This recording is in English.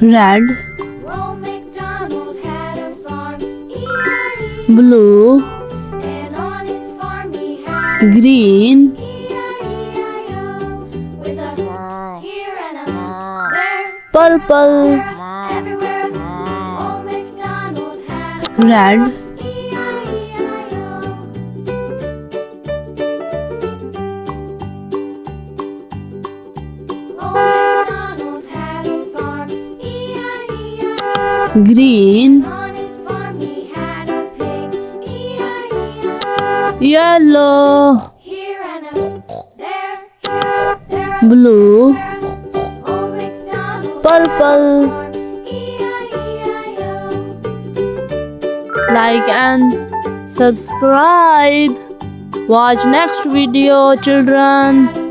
red, Old MacDonald had a farm, E-I-E-I-O. blue, And on his farm he had green, E-I-E-I-O. With a here and a there, purple, everywhere. Old MacDonald had red, E-I-E-I-O. Old MacDonald had a farm, E-I-E-I-O. green, On his farm he had a pig, E-I-E-I-O. yellow, Here and a there, there, blue, Old MacDonald purple. farm, E-I-E-I-O. Like and subscribe. Watch next video, children.